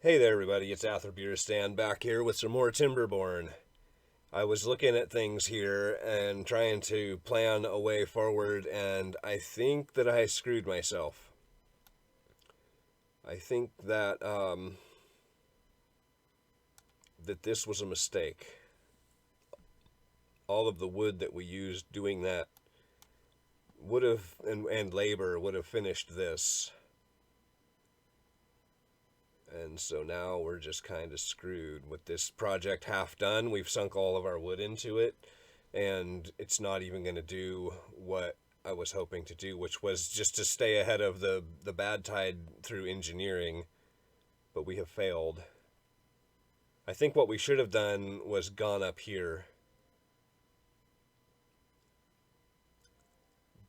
Hey there, everybody. It's Atherbeerstan back here with some more Timberborn. I was looking at things here and trying to plan a way forward, and I think that I screwed myself. I think that this was a mistake. All of the wood that we used doing that would have and labor would have finished this. And so now we're just kind of screwed with this project half done. We've sunk all of our wood into it, and it's not even going to do what I was hoping to do, which was just to stay ahead of the Badtide through engineering, but we have failed. I think what we should have done was gone up here,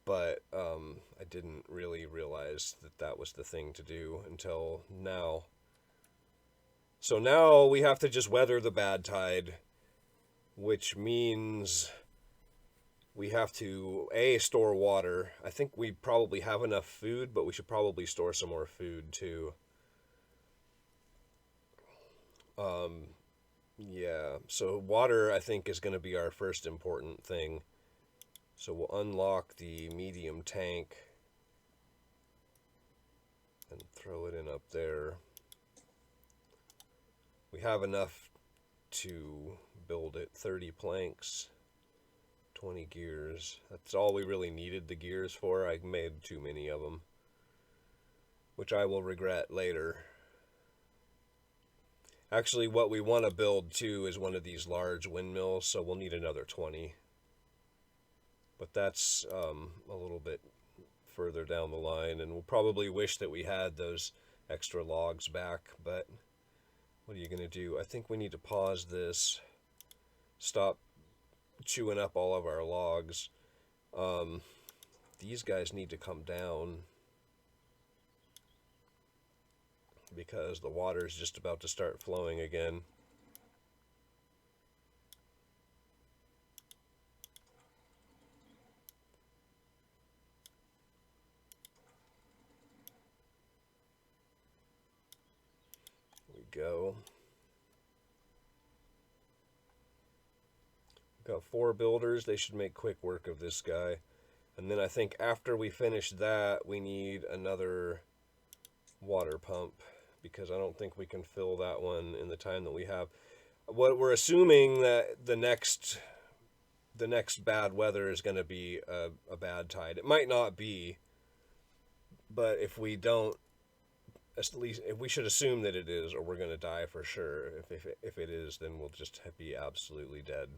but I didn't really realize that that was the thing to do until now. So now we have to just weather the Badtide, which means we have to store water. I think we probably have enough food, but we should probably store some more food too. Yeah, so water I think is going to be our first important thing. So we'll unlock the medium tank and throw it in up there. We have enough to build it. 30 planks, 20 gears. That's all we really needed the gears for. I made too many of them, which I will regret later. Actually, what we want to build too is one of these large windmills, so we'll need another 20. But that's a little bit further down the line, and we'll probably wish that we had those extra logs back, but what are you going to do? I think we need to pause this, stop chewing up all of our logs. These guys need to come down because the water is just about to start flowing again. There we go. We've got 4 builders. They should make quick work of this guy. And then I think after we finish that, we need another water pump, because I don't think we can fill that one in the time that we have. What we're assuming that the next bad weather is going to be a bad tide. It might not be, but if we don't, at least if we should assume that it is, or we're going to die for sure. If it is, then we'll just be absolutely dead.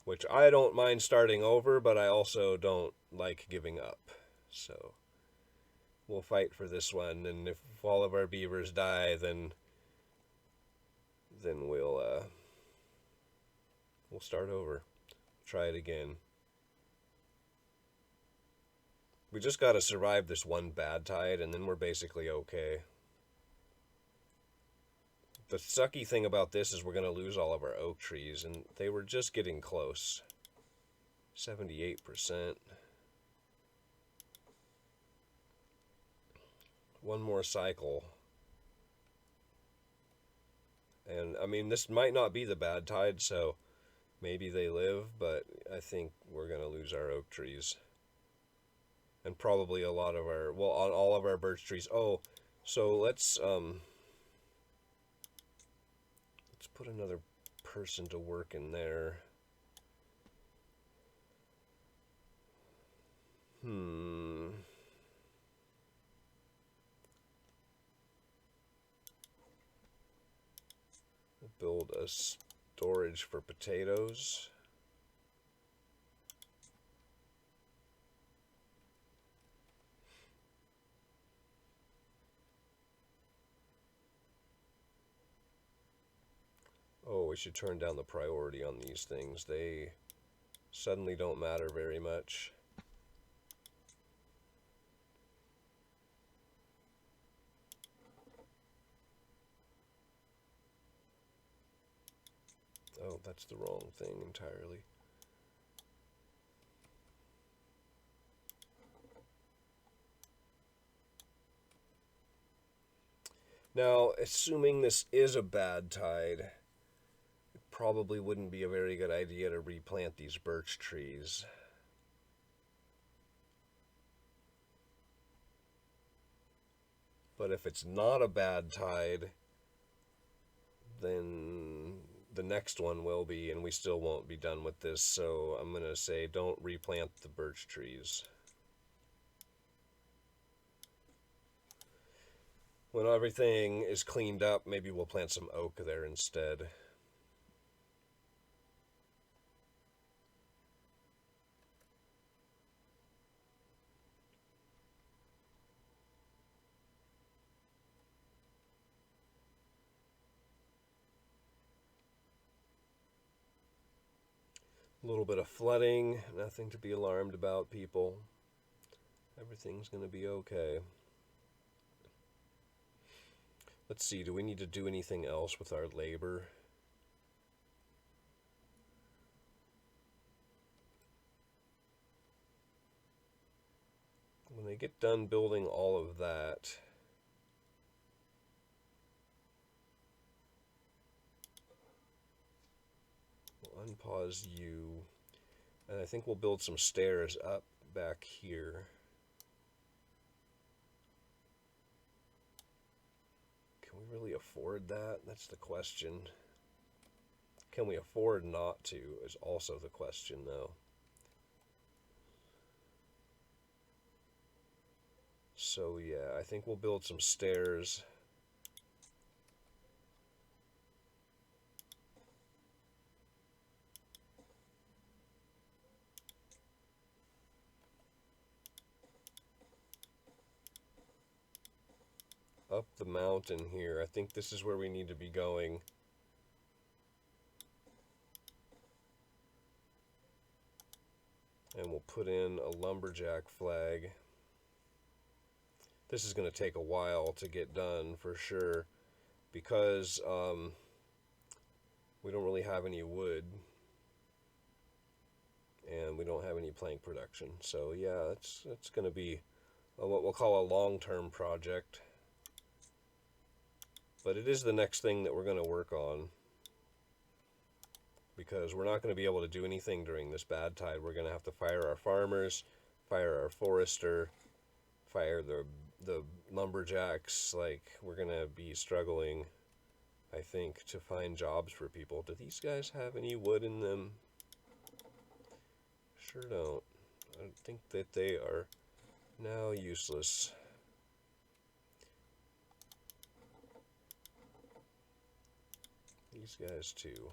Which I don't mind starting over, but I also don't like giving up. So we'll fight for this one, and if all of our beavers die, then we'll start over. Try it again. We just got to survive this one bad tide, and then we're basically okay. The sucky thing about this is we're going to lose all of our oak trees, and they were just getting close. 78%. One more cycle. And I mean, this might not be the bad tide, so maybe they live, but I think we're going to lose our oak trees. And probably a lot of our, well, on all of our birch trees. Oh, so let's put another person to work in there. Build a storage for potatoes. Oh, we should turn down the priority on these things. They suddenly don't matter very much. Oh, that's the wrong thing entirely. Now, assuming this is a bad tide, it probably wouldn't be a very good idea to replant these birch trees. But if it's not a bad tide, then the next one will be, and we still won't be done with this. So I'm going to say don't replant the birch trees. When everything is cleaned up, maybe we'll plant some oak there instead. A little bit of flooding, nothing to be alarmed about, people. Everything's going to be okay. Let's see, do we need to do anything else with our labor? When they get done building all of that, we'll unpause you, and I think we'll build some stairs up back here. Can we really afford that? That's the question. Can we afford not to is also the question, though. So yeah, I think we'll build some stairs. Up the mountain here. I think this is where we need to be going. And we'll put in a lumberjack flag. This is going to take a while to get done for sure, because we don't really have any wood and we don't have any plank production. So yeah, it's going to be what we'll call a long-term project. But it is the next thing that we're going to work on, because we're not going to be able to do anything during this bad tide. We're going to have to fire our farmers, fire our forester, fire the lumberjacks. Like, we're going to be struggling, I think, to find jobs for people. Do these guys have any wood in them? Sure don't. I think that they are now useless. These guys too.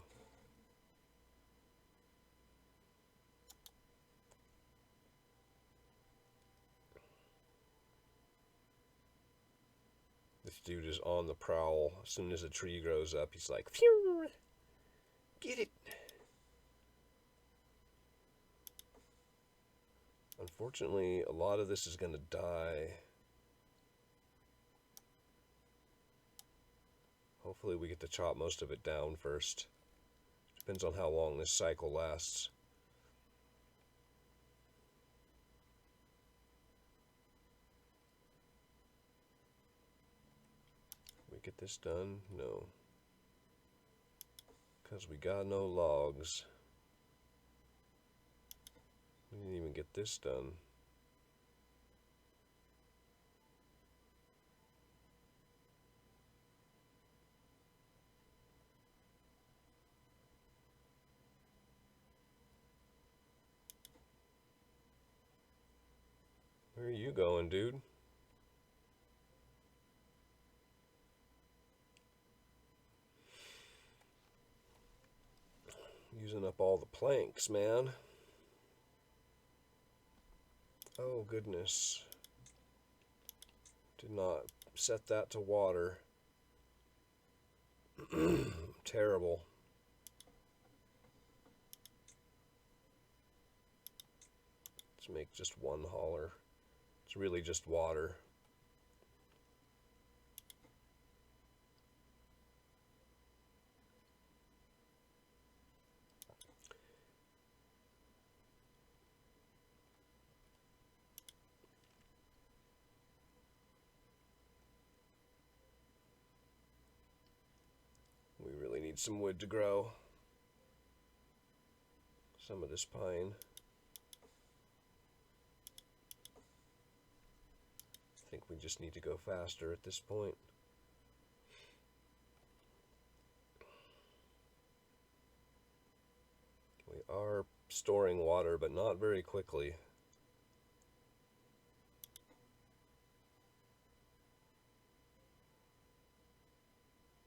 This dude is on the prowl. As soon as a tree grows up, he's like, phew! Get it! Unfortunately, a lot of this is going to die. Hopefully we get to chop most of it down first. Depends on how long this cycle lasts. We get this done? No. Because we got no logs. We didn't even get this done. Where are you going, dude? Using up all the planks, man. Oh, goodness. Did not set that to water. Terrible. Let's make just one hauler. It's really just water. need some wood to grow. Some of this pine. I think we just need to go faster at this point. We are storing water, but not very quickly.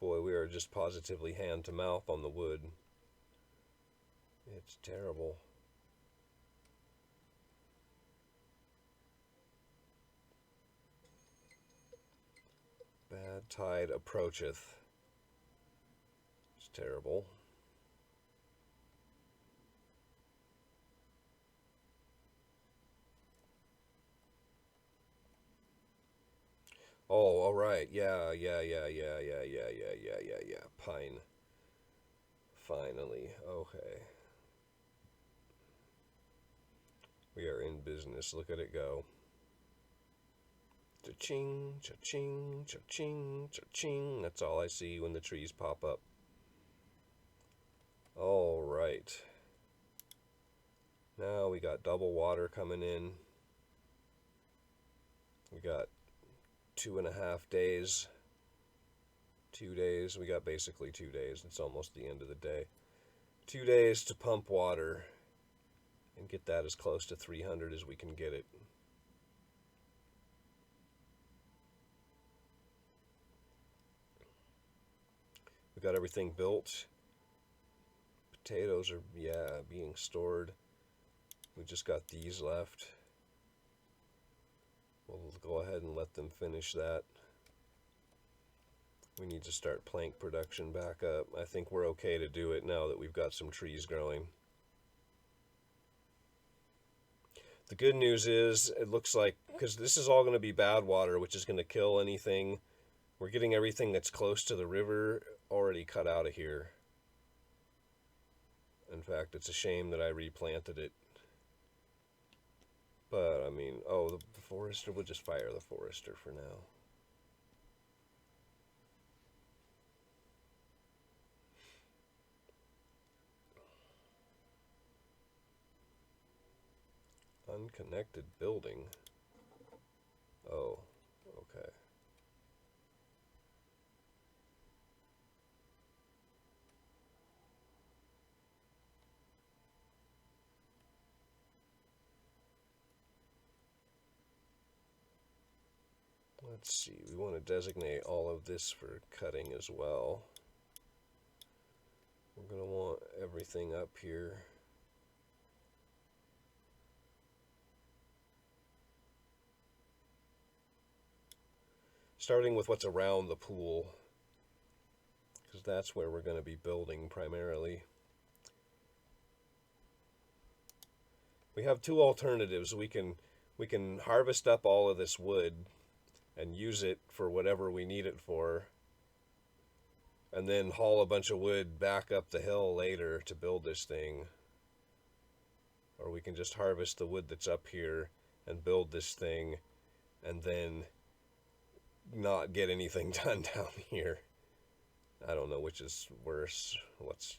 Boy, we are just positively hand to mouth on the wood. It's terrible. Bad tide approacheth. It's terrible. Oh, all right. Yeah. Pine. Finally. Okay. We are in business. Look at it go. Cha-ching, cha-ching, cha-ching, cha-ching. That's all I see when the trees pop up. All right. Now we got double water coming in. We got 2.5 days. 2 days. We got basically 2 days. It's almost the end of the day. 2 days to pump water and get that as close to 300 as we can get it. We got everything built. Potatoes are, being stored. We just got these left. We'll go ahead and let them finish that. We need to start plank production back up. I think we're okay to do it now that we've got some trees growing. The good news is, it looks like, because this is all going to be bad water, which is going to kill anything. We're getting everything that's close to the river already cut out of here. In fact, it's a shame that I replanted it. But, I mean, oh, the forester, we'll just fire the forester for now. Unconnected building. Oh, okay. Let's see, we want to designate all of this for cutting as well. We're going to want everything up here. Starting with what's around the pool, because that's where we're going to be building primarily. We have two alternatives. We can harvest up all of this wood and use it for whatever we need it for, and then haul a bunch of wood back up the hill later to build this thing. Or we can just harvest the wood that's up here and build this thing, and then not get anything done down here. I don't know which is worse. What's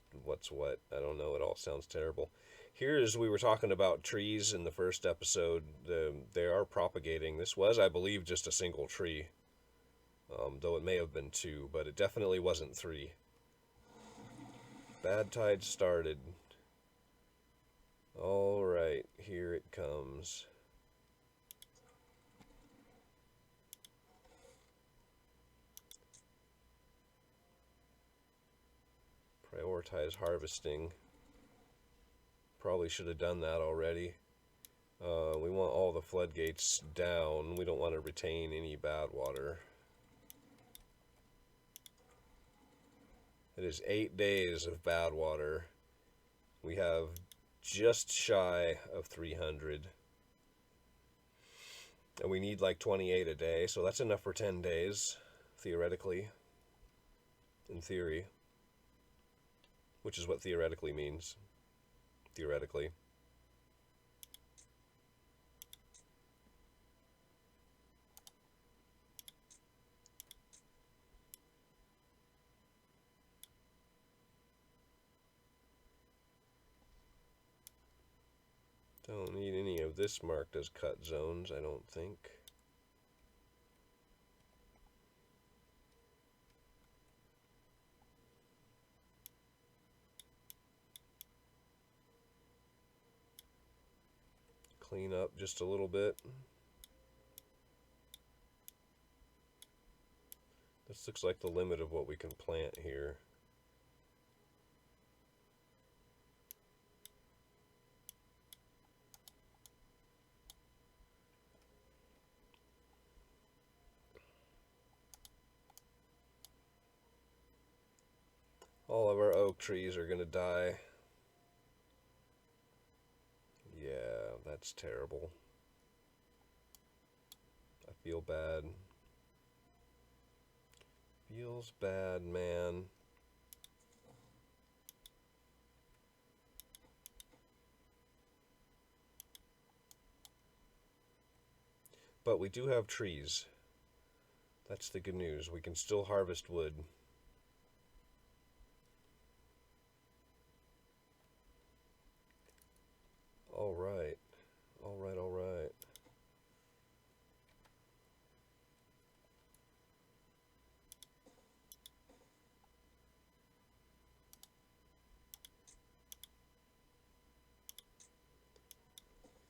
what? I don't know. It all sounds terrible. Here's, we were talking about trees in the first episode. They are propagating. This was, I believe, just a single tree. Though it may have been 2, but it definitely wasn't 3. Badtide started. Alright, here it comes. Prioritize harvesting. Probably should have done that already. We want all the floodgates down. We don't want to retain any bad water. It is 8 days of bad water. We have just shy of 300. And we need like 28 a day, so that's enough for 10 days, theoretically. In theory. Which is what theoretically means. Theoretically. Don't need any of this marked as cut zones, I don't think. Clean up just a little bit. This looks like the limit of what we can plant here. All of our oak trees are gonna die. Yeah, that's terrible. I feel bad. Feels bad, man. But we do have trees. That's the good news. We can still harvest wood. All right. All right, all right.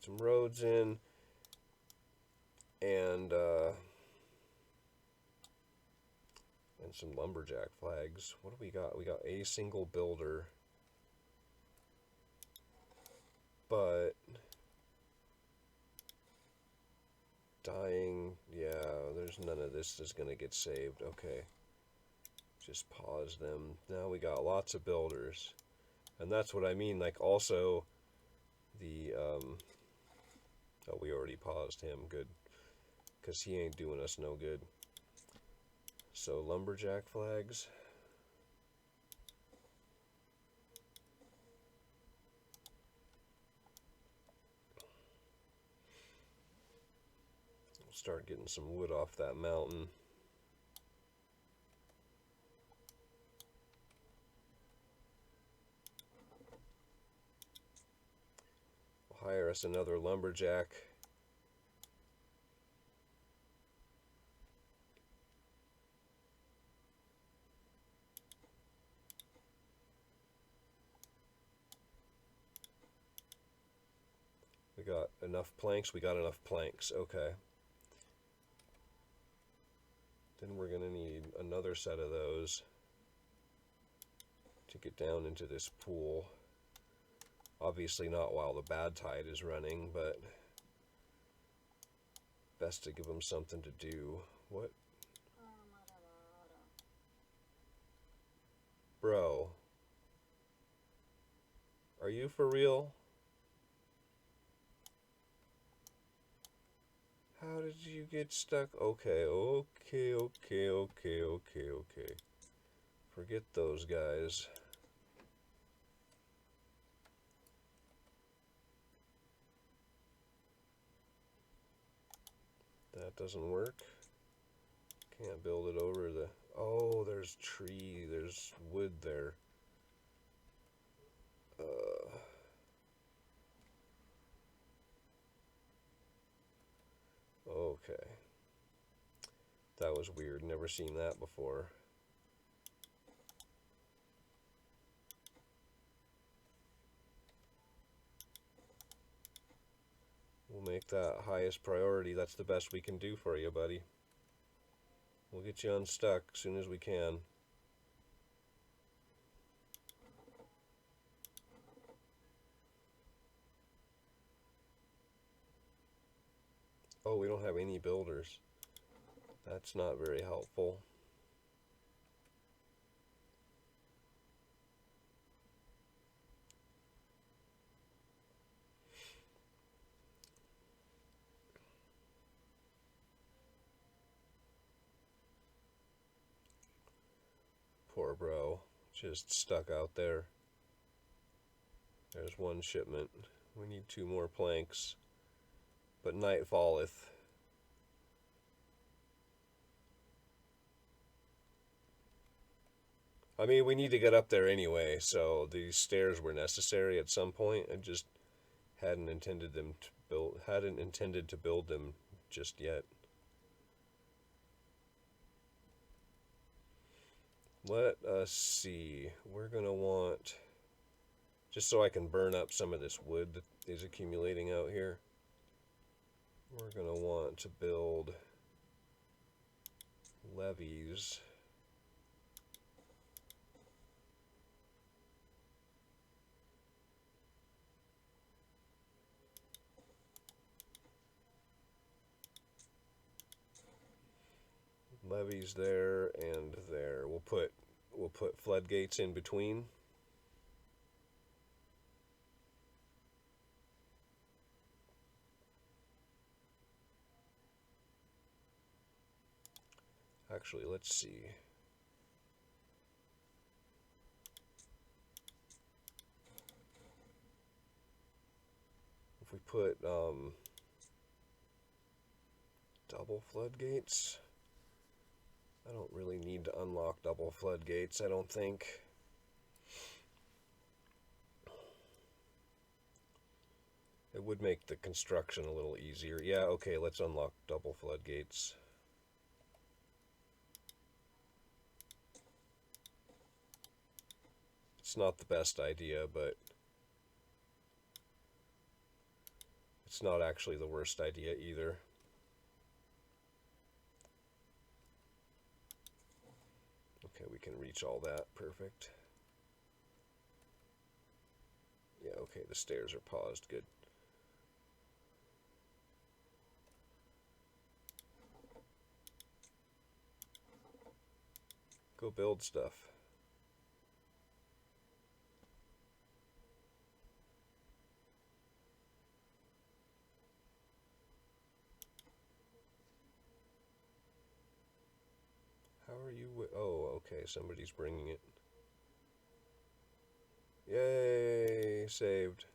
Some roads in, and some lumberjack flags. What do we got? We got a single builder, but dying. Yeah, there's none of this is gonna get saved. Okay, just pause them. Now we got lots of builders, and that's what I mean. Like also the oh, we already paused him. Good, because he ain't doing us no good. So lumberjack flags. We'll start getting some wood off that mountain. We'll hire us another lumberjack. We got enough planks. We got enough planks. Okay. Then we're going to need another set of those to get down into this pool. Obviously not while the Badtide is running, but best to give them something to do. What? Bro. Are you for real? How did you get stuck? Okay, okay, okay, okay, okay, okay. Forget those guys. That doesn't work. Can't build it over the... Oh, there's tree. There's wood there. Okay. That was weird. Never seen that before. We'll make that highest priority. That's the best we can do for you, buddy. We'll get you unstuck as soon as we can. Oh, we don't have any builders. That's not very helpful. Poor bro, just stuck out there. There's one shipment. We need 2 more planks. But night falleth. I mean, we need to get up there anyway, so these stairs were necessary at some point, and just Hadn't intended to build them just yet. Let us see. We're gonna want, just so I can burn up some of this wood that is accumulating out here, we're gonna want to build levees. Levees there and there. We'll put floodgates in between. Actually, let's see. If we put double floodgates, I don't really need to unlock double floodgates, I don't think. It would make the construction a little easier. Yeah, okay, let's unlock double floodgates. It's not the best idea, but it's not actually the worst idea either. Okay, we can reach all that. Perfect. Yeah, okay, the stairs are paused. Good. Go build stuff. How are you? Oh, okay, somebody's bringing it. Yay, saved.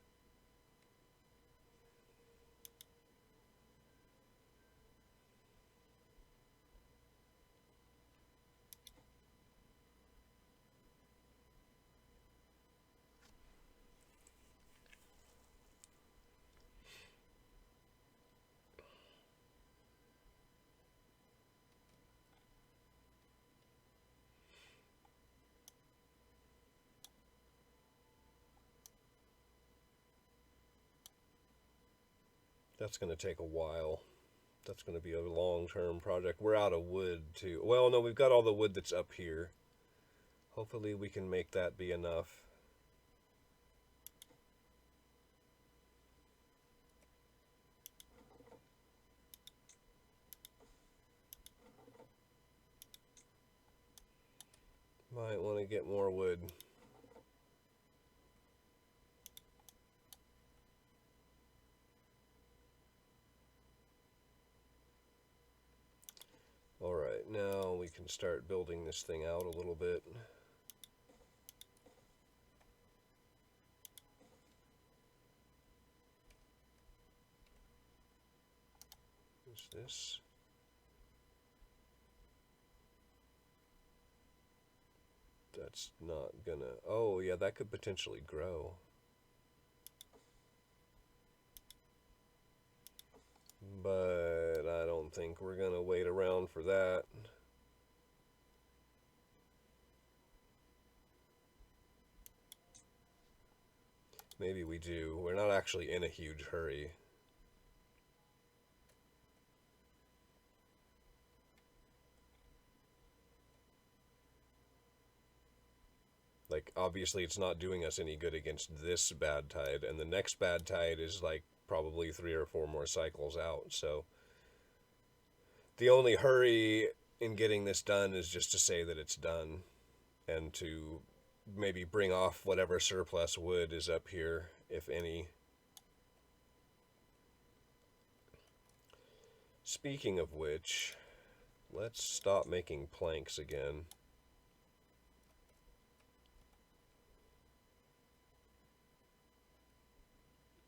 That's going to take a while. That's going to be a long-term project. We're out of wood, too. Well, no, we've got all the wood that's up here. Hopefully we can make that be enough. Might want to get more wood. Alright, now we can start building this thing out a little bit. What's this? That's not gonna... Oh, yeah, that could potentially grow. But I don't think we're gonna wait around for that. Maybe we do. We're not actually in a huge hurry. Like, obviously it's not doing us any good against this Badtide, and the next Badtide is like probably 3 or 4 more cycles out, so the only hurry in getting this done is just to say that it's done, and to maybe bring off whatever surplus wood is up here, if any. Speaking of which, let's stop making planks again.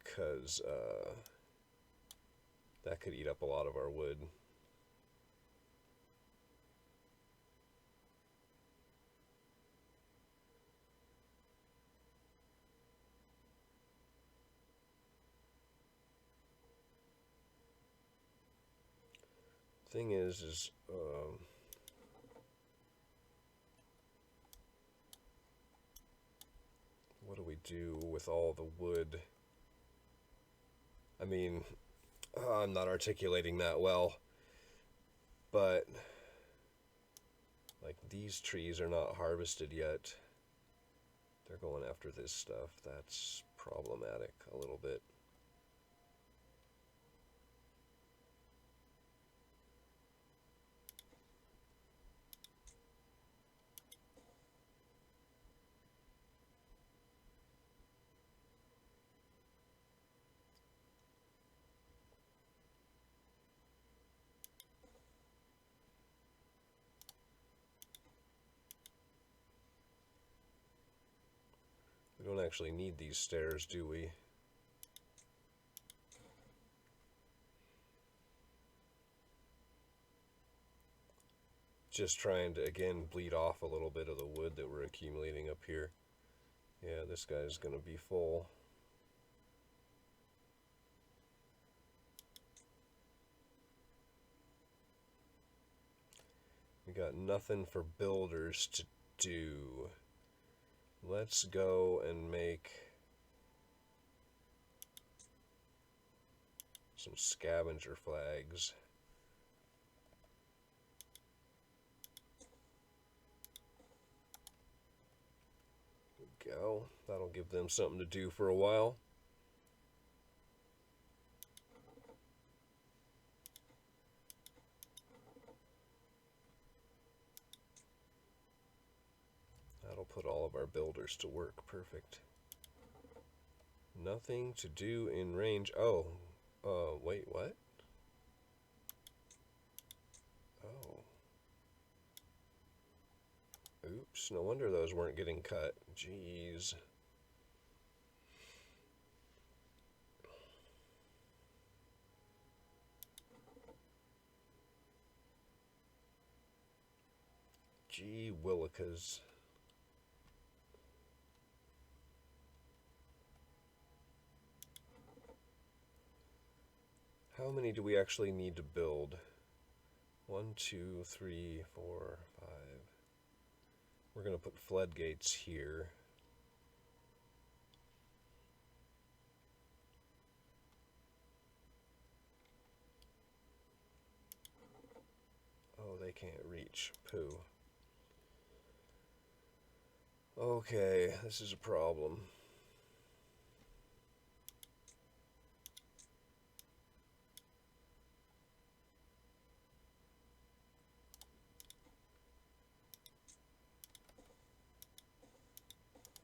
Because that could eat up a lot of our wood. Thing is what do we do with all the wood? I mean, I'm not articulating that well, but like these trees are not harvested yet. They're going after this stuff. That's problematic a little bit. We don't actually need these stairs, do we? Just trying to, again, bleed off a little bit of the wood that we're accumulating up here. Yeah, this guy's going to be full. We got nothing for builders to do. Let's go and make some scavenger flags. There we go. That'll give them something to do for a while. That'll put all of our builders to work. Perfect. Nothing to do in range. Oh, wait, what? Oh. Oops, no wonder those weren't getting cut. Jeez. Gee willikers. How many do we actually need to build? 1, 2, 3, 4, 5. We're going to put floodgates here. Oh, they can't reach. Pooh. Okay, this is a problem.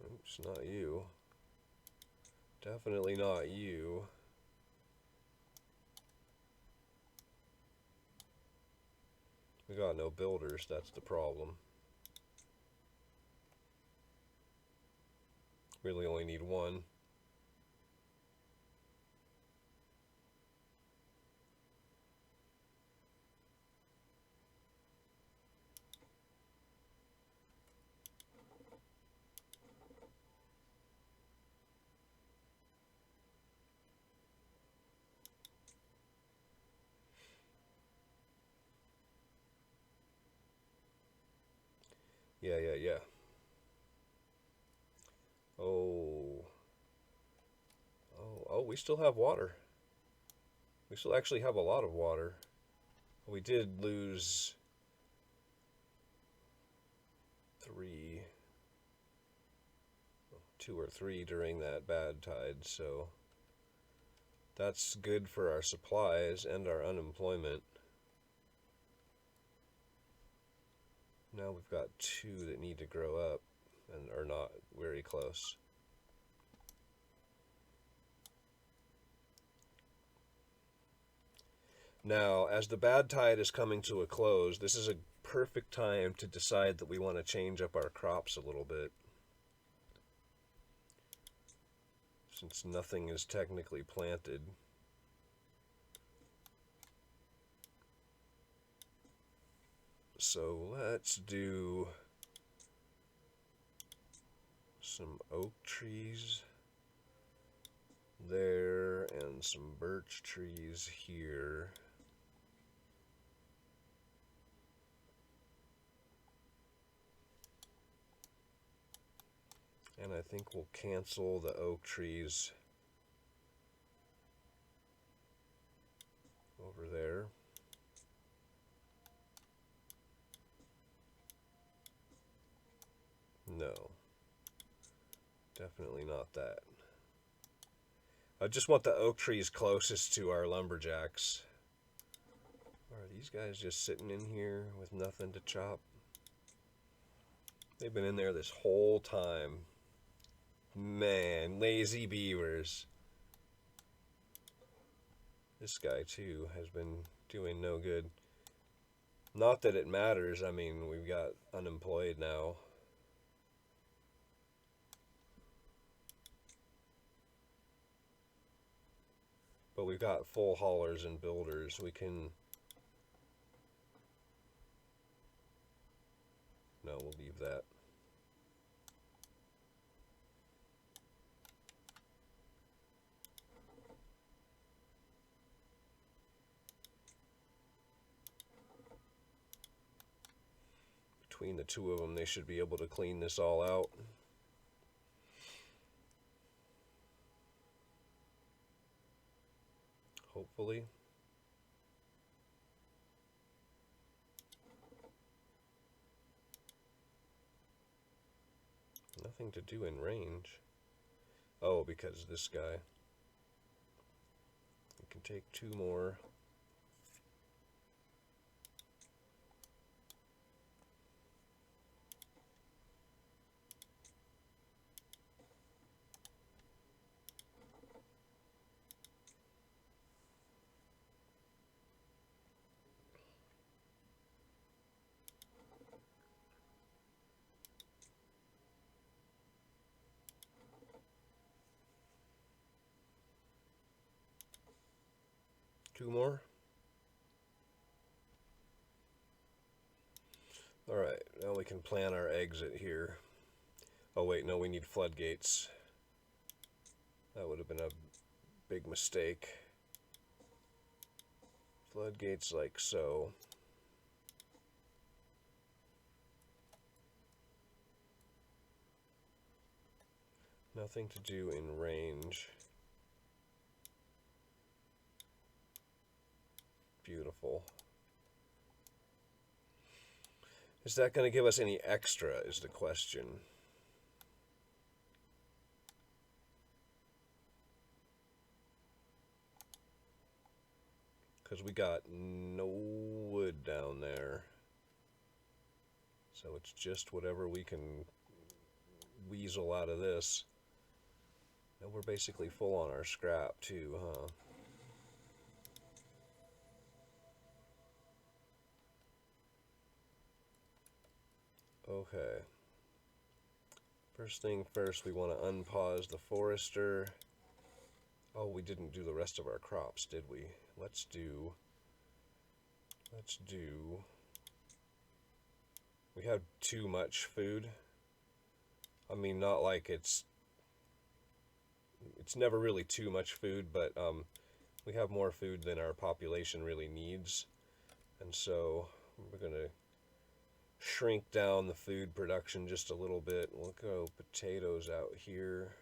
Oops, not you. Definitely not you. We got no builders, that's the problem. Really only need one. Yeah. Oh, we still have water. We still actually have a lot of water. We did lose 2 or 3 during that bad tide, so that's good for our supplies and our unemployment. Now we've got 2 that need to grow up and are not very close. Now, as the bad tide is coming to a close, this is a perfect time to decide that we want to change up our crops a little bit. Since nothing is technically planted. So let's do some oak trees there and some birch trees here. And I think we'll cancel the oak trees over there. No, definitely not that. I just want the oak trees closest to our lumberjacks. Are these guys just sitting in here with nothing to chop? They've been in there this whole time. Man, lazy beavers. This guy too has been doing no good. Not that it matters, I mean, we've got unemployed now. But we've got full haulers and builders. We can... No, we'll leave that. Between the two of them, they should be able to clean this all out. Hopefully. Nothing to do in range. Oh, because this guy. We can take 2 more. Two more. Alright, now we can plan our exit here. Oh wait, no, we need floodgates. That would have been a big mistake. Floodgates like so. Nothing to do in range. Beautiful. Is that going to give us any extra, is the question. Because we got no wood down there. So it's just whatever we can weasel out of this. And we're basically full on our scrap too, huh? Okay. First thing first, we want to unpause the forester. Oh, we didn't do the rest of our crops, did we? Let's do... We have too much food. I mean, not like it's never really too much food, but we have more food than our population really needs. And so we're going to shrink down the food production just a little bit. We'll go potatoes out here.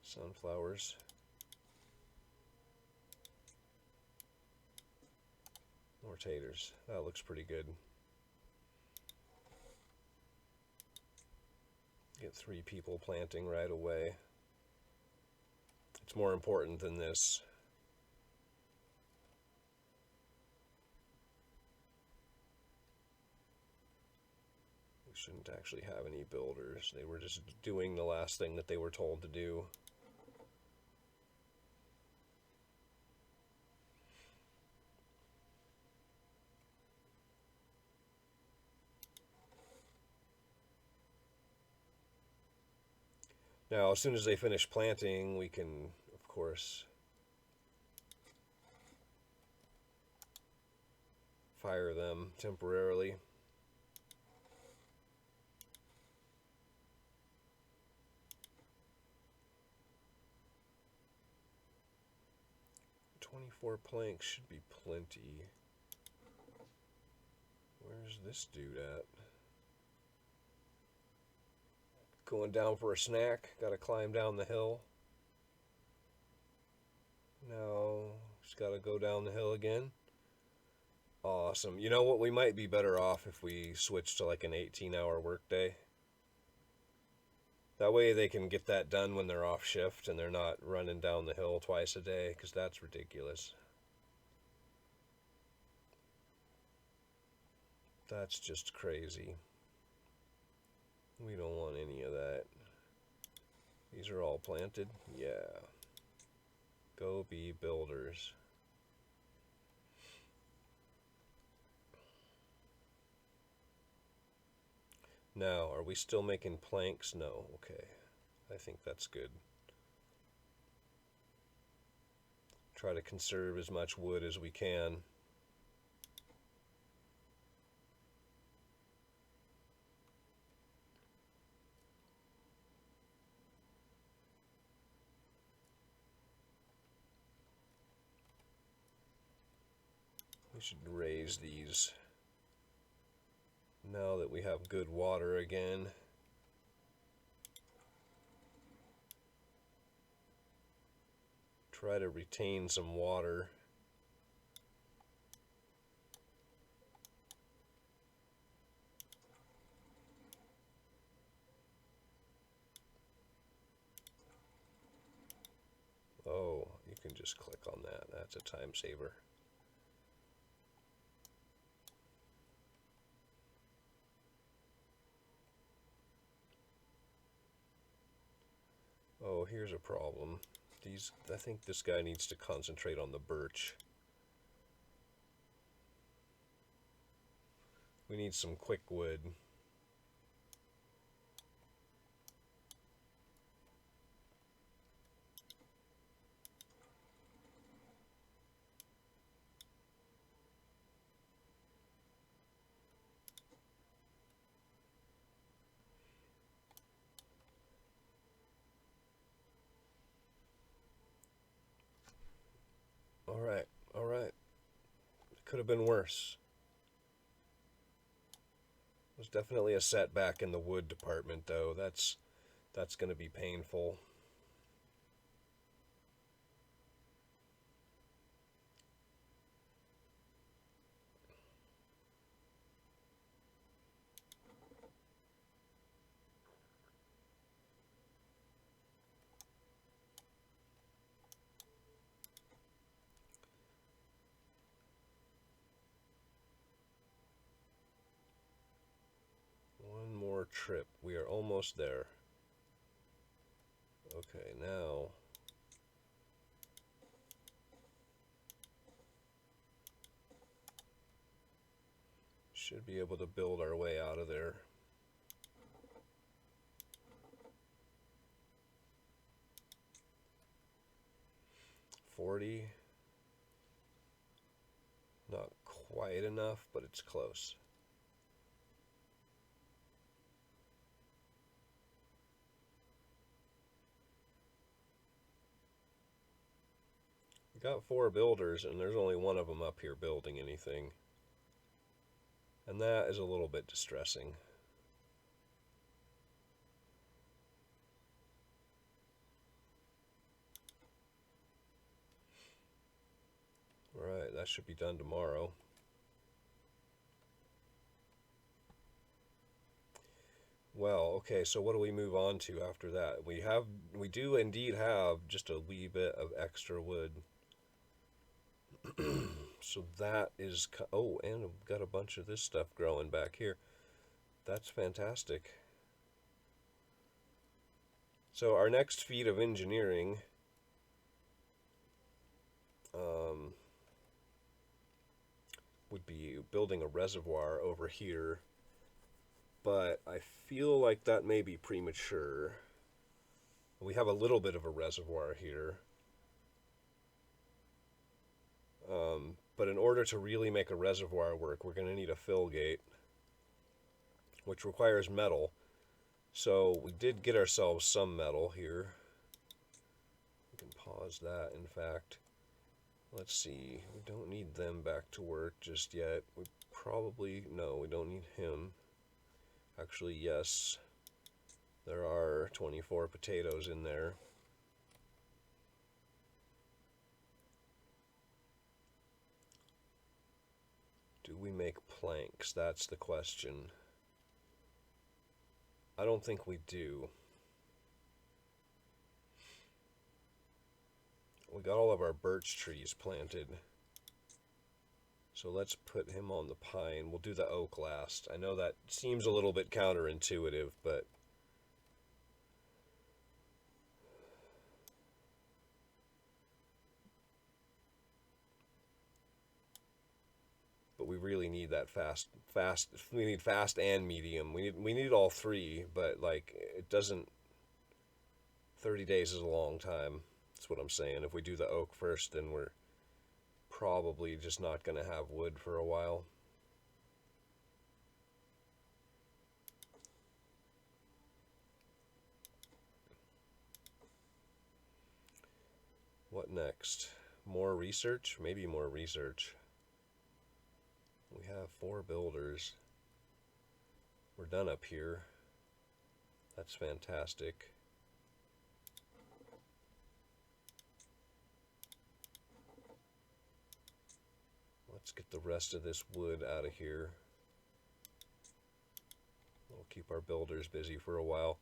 Sunflowers. More taters. That looks pretty good. Get 3 people planting right away. It's more important than this. We shouldn't actually have any builders. They were just doing the last thing that they were told to do. Now, as soon as they finish planting, we can, of course, fire them temporarily. 24 planks should be plenty. Where's this dude at? Going down for a snack. Gotta climb down the hill. No, just gotta go down the hill again. Awesome. You know what? We might be better off if we switch to like an 18-hour workday. That way they can get that done when they're off shift and they're not running down the hill twice a day, because that's ridiculous. That's just crazy. We don't want any of that. These are all planted? Yeah. Go be builders. Now, are we still making planks? No. Okay. I think that's good. Try to conserve as much wood as we can. We should raise these now that we have good water again. Try to retain some water. Oh, you can just click on that. That's a time saver. Oh, here's a problem. I think this guy needs to concentrate on the birch. We need some quick wood. All right. It could have been worse. There's definitely a setback in the wood department, though. That's going to be painful. One more trip. We are almost there. Okay, now should be able to build our way out of there. $40. Not quite enough, but it's close. We got 4 builders, and there's only one of them up here building anything. And that is a little bit distressing. Alright, that should be done tomorrow. Well, okay, so what do we move on to after that? We do indeed have just a wee bit of extra wood. So that is, oh, and we've got a bunch of this stuff growing back here. That's fantastic. So our next feat of engineering would be building a reservoir over here, but I feel like that may be premature. We have a little bit of a reservoir here. But in order to really make a reservoir work, we're going to need a fill gate, which requires metal. So we did get ourselves some metal here. We can pause that, in fact. Let's see, we don't need them back to work just yet. We probably, no, we don't need him. Actually, yes, there are 24 potatoes in there. Do we make planks? That's the question. I don't think we do. We got all of our birch trees planted. So let's put him on the pine. We'll do the oak last. I know that seems a little bit counterintuitive, but we really need that fast. We need fast and medium. We need all three, but like it doesn't. 30 days is a long time. That's what I'm saying. If we do the oak first, then we're probably just not going to have wood for a while. What next? More research? Maybe more research. We have 4 builders. We're done up here. That's fantastic. Let's get the rest of this wood out of here. We'll keep our builders busy for a while.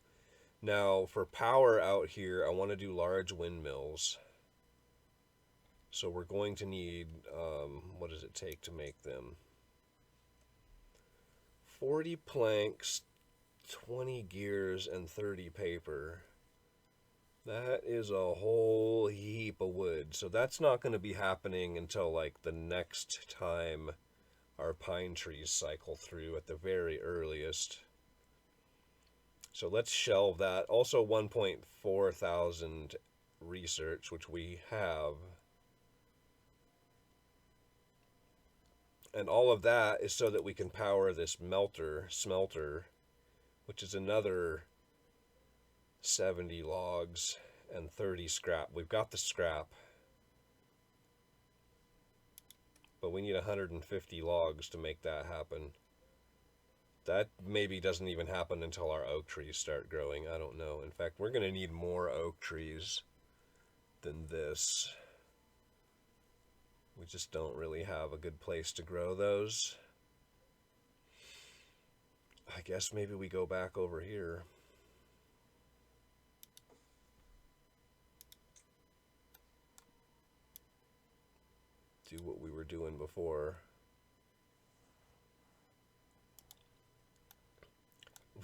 Now, for power out here, I want to do large windmills. So we're going to need, what does it take to make them? 40 planks, 20 gears, and 30 paper. That is a whole heap of wood. So that's not going to be happening until like the next time our pine trees cycle through at the very earliest. So let's shelve that. Also 1.4 thousand research, which we have. And all of that is so that we can power this smelter, which is another 70 logs and 30 scrap. We've got the scrap, but we need 150 logs to make that happen. That maybe doesn't even happen until our oak trees start growing. I don't know. In fact, we're going to need more oak trees than this. We just don't really have a good place to grow those. I guess maybe we go back over here. Do what we were doing before.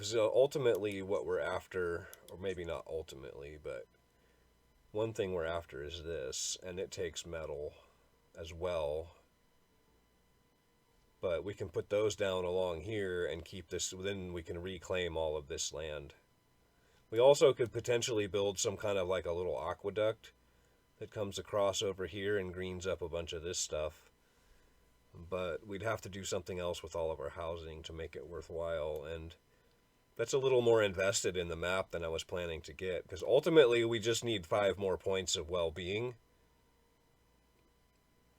So ultimately what we're after, or maybe not ultimately, but one thing we're after is this, and it takes metal as well. But we can put those down along here and keep this, then we can reclaim all of this land. We also could potentially build some kind of like a little aqueduct that comes across over here and greens up a bunch of this stuff. But we'd have to do something else with all of our housing to make it worthwhile, and that's a little more invested in the map than I was planning to get, because ultimately we just need 5 more points of well-being,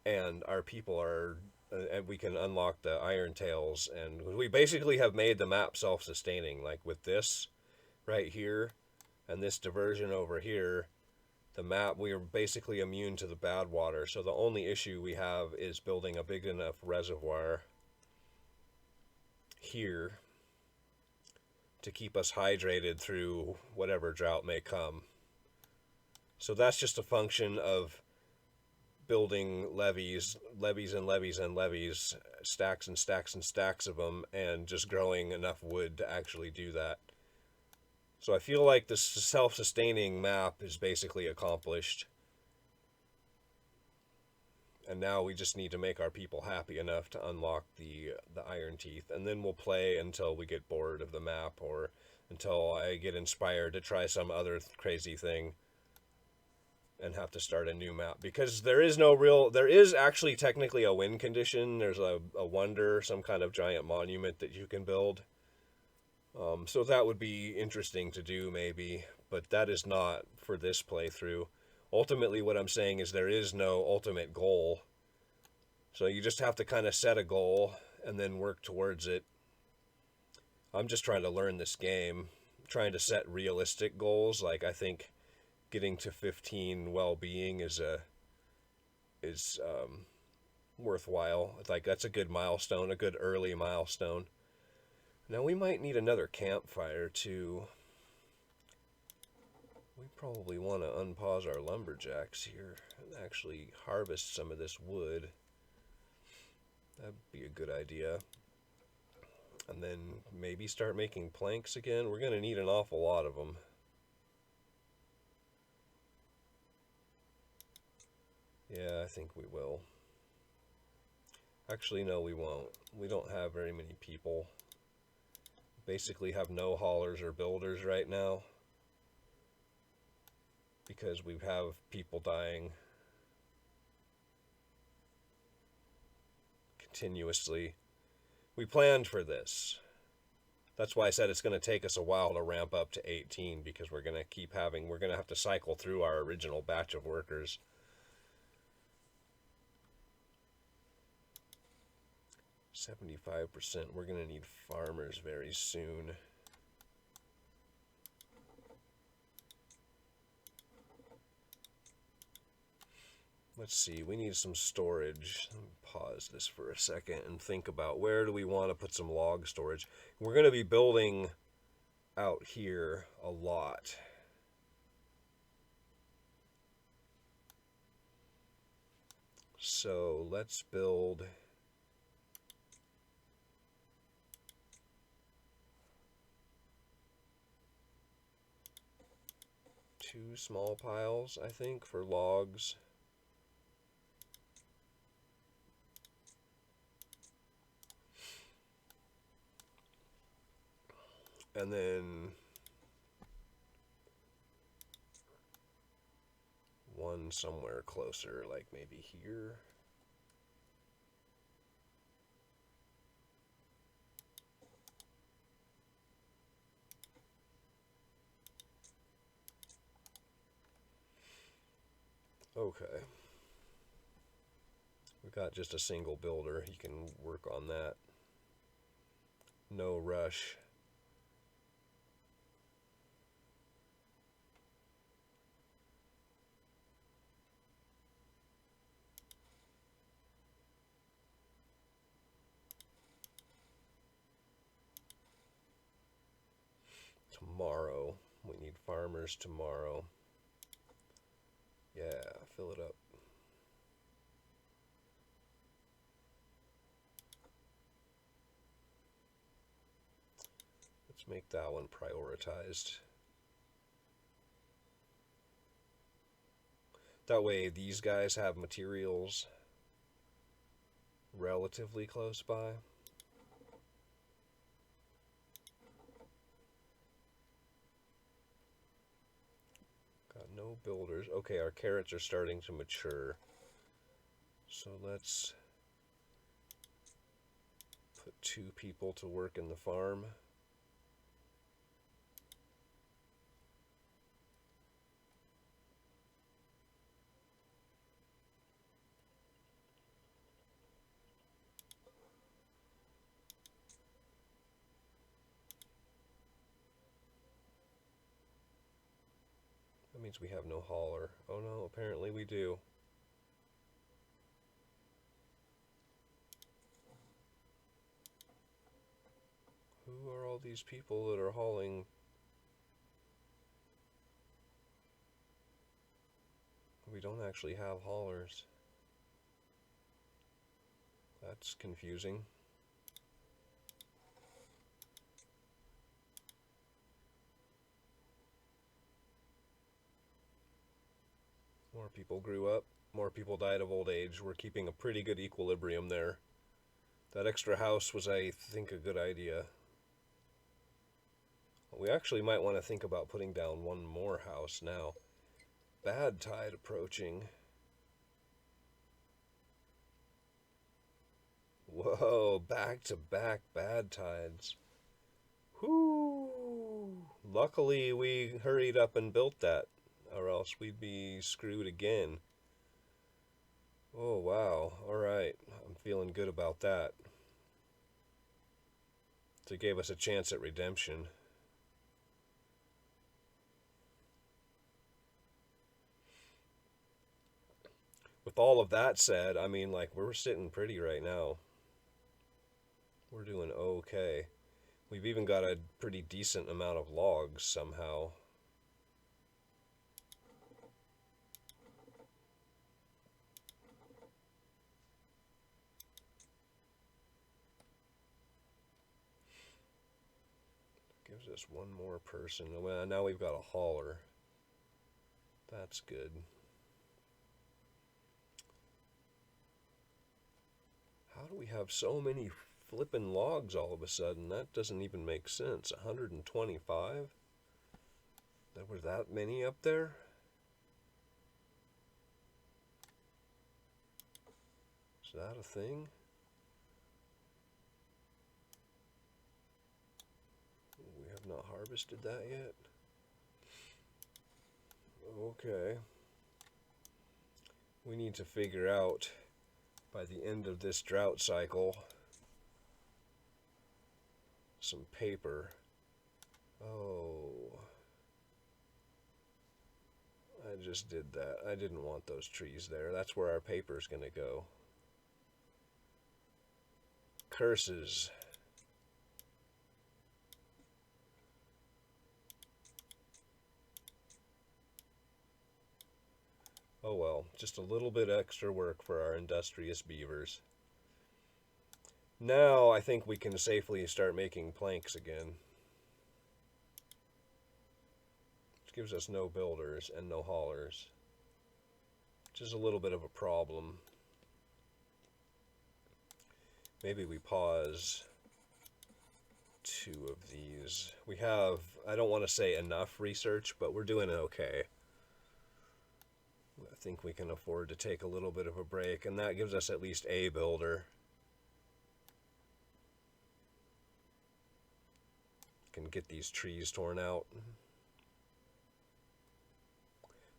and our people are, and we can unlock the iron tails, and we basically have made the map self-sustaining. Like with this right here and this diversion over here, the map, we are basically immune to the bad water. So the only issue we have is building a big enough reservoir here to keep us hydrated through whatever drought may come. So that's just a function of building levees and levees and levees, stacks and stacks and stacks of them, and just growing enough wood to actually do that. So I feel like this self-sustaining map is basically accomplished. And now we just need to make our people happy enough to unlock the Iron Teeth. And then we'll play until we get bored of the map, or until I get inspired to try some other crazy thing and have to start a new map. Because there is actually technically a win condition. There's a wonder, some kind of giant monument that you can build. So that would be interesting to do maybe, but that is not for this playthrough. Ultimately, what I'm saying is there is no ultimate goal. So you just have to kind of set a goal and then work towards it. I'm just trying to learn this game, trying to set realistic goals. Like, I think getting to 15 well-being is worthwhile. Like, that's a good milestone, a good early milestone. Now we might need another campfire too. We probably want to unpause our lumberjacks here and actually harvest some of this wood. That'd be a good idea. And then maybe start making planks again. We're going to need an awful lot of them. Yeah, I think we will. Actually, no, we won't. We don't have very many people. Basically have no haulers or builders right now because we have people dying continuously. We planned for this. That's why I said it's going to take us a while to ramp up to 18 because we're going to have to cycle through our original batch of workers. 75%. We're going to need farmers very soon. Let's see, we need some storage. Let me pause this for a second and think about where do we want to put some log storage. We're going to be building out here a lot. So let's build two small piles, I think, for logs. And then one somewhere closer, like maybe here. Okay. We've got just a single builder. He can work on that. No rush. Tomorrow. We need farmers tomorrow. Yeah, fill it up. Let's make that one prioritized. That way these guys have materials relatively close by. Got no builders. Okay, our carrots are starting to mature. So let's put 2 people to work in the farm. That means we have no hauler. Oh no, apparently we do. Who are all these people that are hauling? We don't actually have haulers. That's confusing. More people grew up, more people died of old age. We're keeping a pretty good equilibrium there. That extra house was, I think, a good idea. We actually might want to think about putting down one more house now. Badtide approaching. Whoa, back-to-back Badtides. Whoo! Luckily, we hurried up and built that. or else we'd be screwed again. Oh, wow. Alright. I'm feeling good about that. So it gave us a chance at redemption. With all of that said, I mean, like, we're sitting pretty right now. We're doing okay. We've even got a pretty decent amount of logs somehow. Gives us one more person. Well, now we've got a hauler. That's good. How do we have so many flippin' logs all of a sudden? That doesn't even make sense. 125? There were that many up there? Is that a thing? We have not harvested that yet. Okay. We need to figure out by the end of this drought cycle some paper. Oh, I just did that. I didn't want those trees there. That's where our paper's gonna go. Curses. Oh well, just a little bit extra work for our industrious beavers. Now I think we can safely start making planks again. Which gives us no builders and no haulers. Which is a little bit of a problem. Maybe we pause 2 of these. We have, I don't want to say enough research, but we're doing okay. I think we can afford to take a little bit of a break, and that gives us at least a builder. Can get these trees torn out.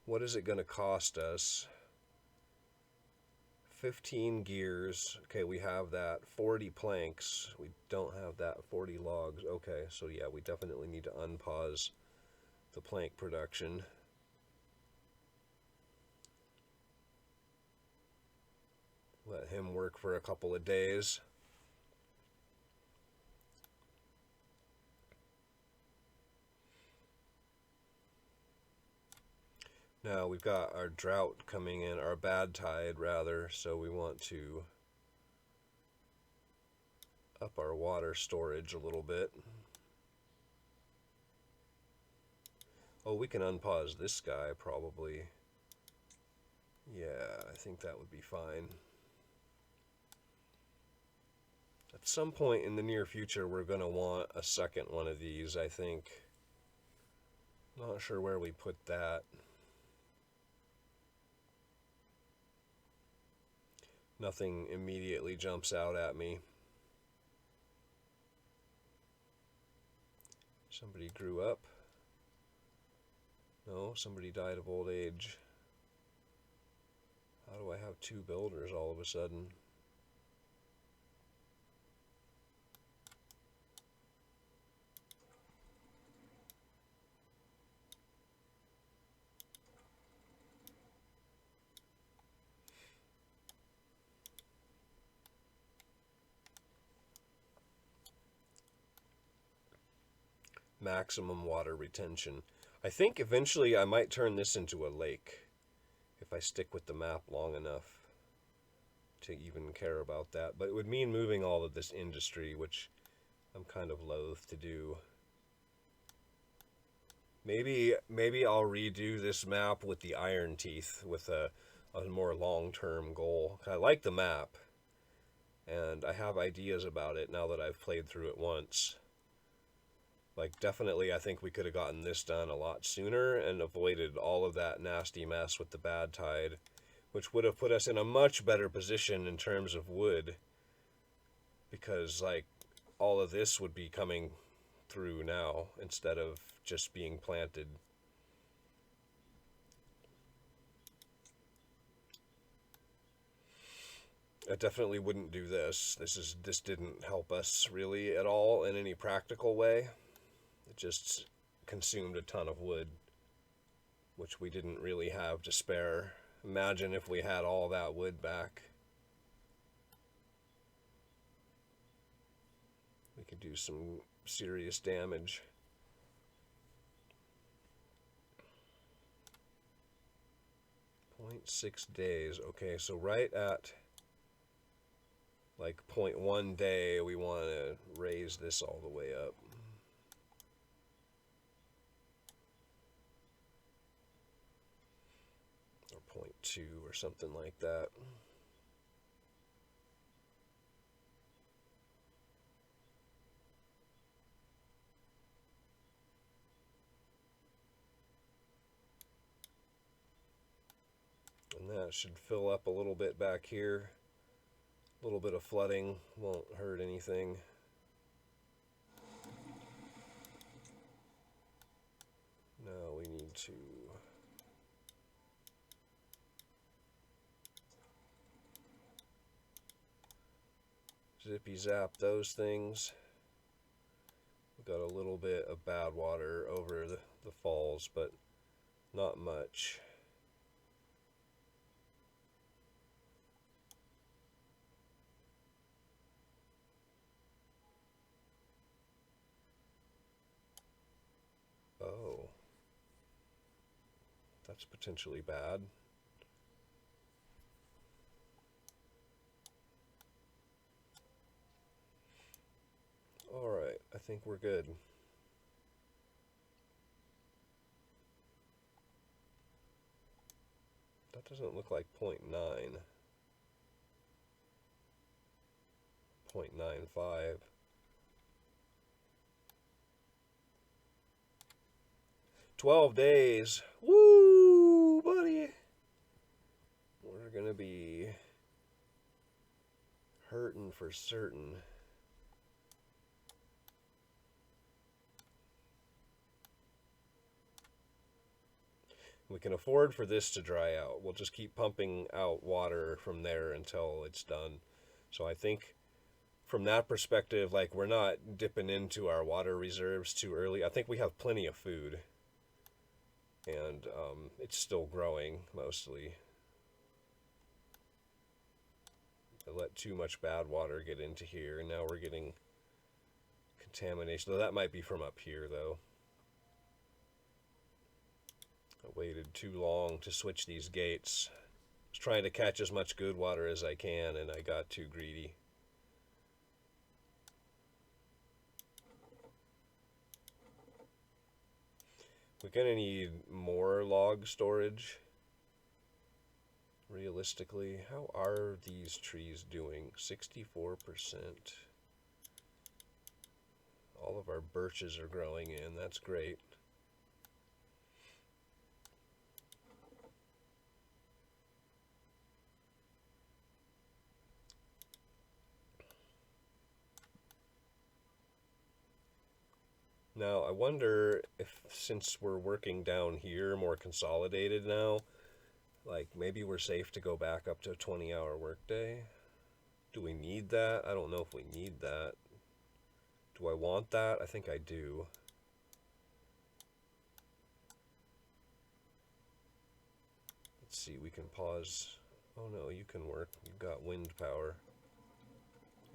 What is it going to cost us? 15 gears. Okay, we have that. 40 planks. We don't have that. 40 logs. Okay, so yeah, we definitely need to unpause the plank production. Let him work for a couple of days. Now we've got our drought coming in, our Badtide rather, so we want to up our water storage a little bit. Oh, we can unpause this guy probably. Yeah, I think that would be fine. At some point in the near future, we're going to want a second one of these, I think. Not sure where we put that. Nothing immediately jumps out at me. Somebody grew up. No, somebody died of old age. How do I have 2 builders all of a sudden? Maximum water retention. I think eventually I might turn this into a lake if I stick with the map long enough to even care about that. But it would mean moving all of this industry, which I'm kind of loath to do. Maybe I'll redo this map with the Iron Teeth with a more long-term goal. I like the map, and I have ideas about it now that I've played through it once. Like, definitely, I think we could have gotten this done a lot sooner and avoided all of that nasty mess with the Badtide, which would have put us in a much better position in terms of wood, because, like, all of this would be coming through now instead of just being planted. I definitely wouldn't do this. This didn't help us really at all in any practical way. It just consumed a ton of wood, which we didn't really have to spare. Imagine if we had all that wood back. We could do some serious damage. 0.6 days. Okay, so right at like 0.1 day, we want to raise this all the way up. Or 0.2 or something like that. And that should fill up a little bit back here. A little bit of flooding won't hurt anything. Now we need to zippy zap those things. We got a little bit of bad water over the falls, but not much. Oh, that's potentially bad. Alright, I think we're good. That doesn't look like 0.9. 0.95. "12 days. Woo, buddy. We're gonna be hurting for certain. We can afford for this to dry out. We'll just keep pumping out water from there until it's done. So I think from that perspective, like, we're not dipping into our water reserves too early. I think we have plenty of food. And it's still growing, mostly. I let too much bad water get into here, and now we're getting contamination. Though that might be from up here, though. I waited too long to switch these gates. I was trying to catch as much good water as I can, and I got too greedy. We're gonna need more log storage. Realistically, how are these trees doing? 64%. All of our birches are growing in. That's great. Now, I wonder if, since we're working down here more consolidated now, like, maybe we're safe to go back up to a 20-hour workday. Do we need that? I don't know if we need that. Do I want that? I think I do. Let's see, we can pause. Oh no, you can work. You've got wind power.